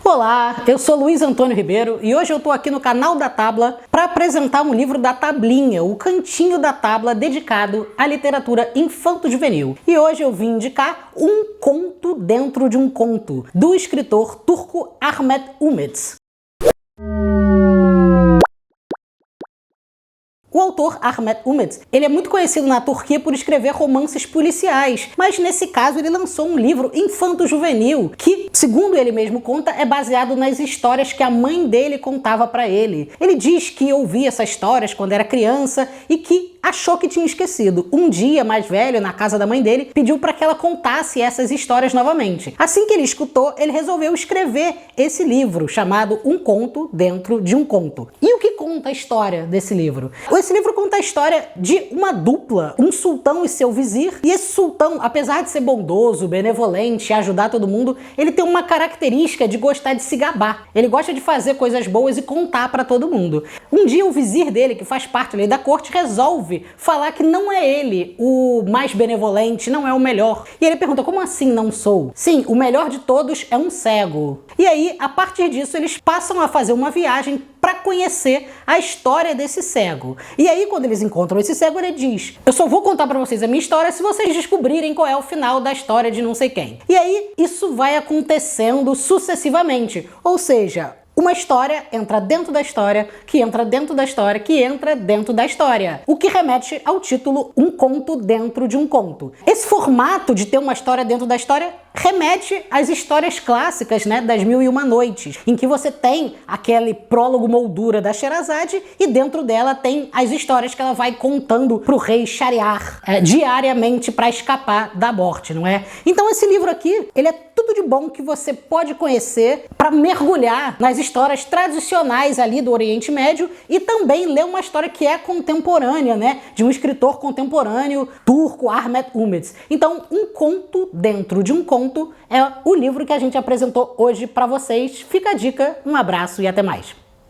Olá, eu sou Luiz Antônio Ribeiro e hoje eu tô aqui no canal da Tábua para apresentar um livro da Tablinha, o Cantinho da Tábua, dedicado à literatura infanto-juvenil. E hoje eu vim indicar um conto dentro de um conto, do escritor turco Ahmet Umets. O autor Ahmet Umets, ele é muito conhecido na Turquia por escrever romances policiais, mas nesse caso ele lançou um livro infanto-juvenil que, segundo ele mesmo conta, é baseado nas histórias que a mãe dele contava para ele. Ele diz que ouvia essas histórias quando era criança e que achou que tinha esquecido. Um dia, mais velho, na casa da mãe dele, pediu para que ela contasse essas histórias novamente. Assim que ele escutou, ele resolveu escrever esse livro, chamado Um Conto Dentro de um Conto. E o que conta a história desse livro? Esse livro conta a história de uma dupla, um sultão e seu vizir, e esse sultão, apesar de ser bondoso, benevolente e ajudar todo mundo, ele tem uma característica de gostar de se gabar. Ele gosta de fazer coisas boas e contar para todo mundo. Um dia o vizir dele, que faz parte ali da corte, resolve falar que não é ele o mais benevolente, não é o melhor. E ele pergunta, como assim não sou? Sim, o melhor de todos é um cego. E aí, a partir disso, eles passam a fazer uma viagem para conhecer a história desse cego. E aí, quando eles encontram esse cego, ele diz, eu só vou contar para vocês a minha história se vocês descobrirem qual é o final da história de não sei quem. E aí, isso vai acontecendo sucessivamente. Ou seja, uma história entra dentro da história, que entra dentro da história, que entra dentro da história. O que remete ao título Um Conto Dentro de um Conto. Esse formato de ter uma história dentro da história remete às histórias clássicas, né, das Mil e Uma Noites, em que você tem aquele prólogo moldura da Sherazade e dentro dela tem as histórias que ela vai contando pro rei Shahryar diariamente para escapar da morte, não é? Então esse livro aqui, ele é tudo de bom que você pode conhecer para mergulhar nas histórias tradicionais ali do Oriente Médio e também ler uma história que é contemporânea, né, de um escritor contemporâneo turco, Ahmet Umets. Então, Um Conto Dentro de um Conto é o livro que a gente apresentou hoje para vocês. Fica a dica, um abraço e até mais.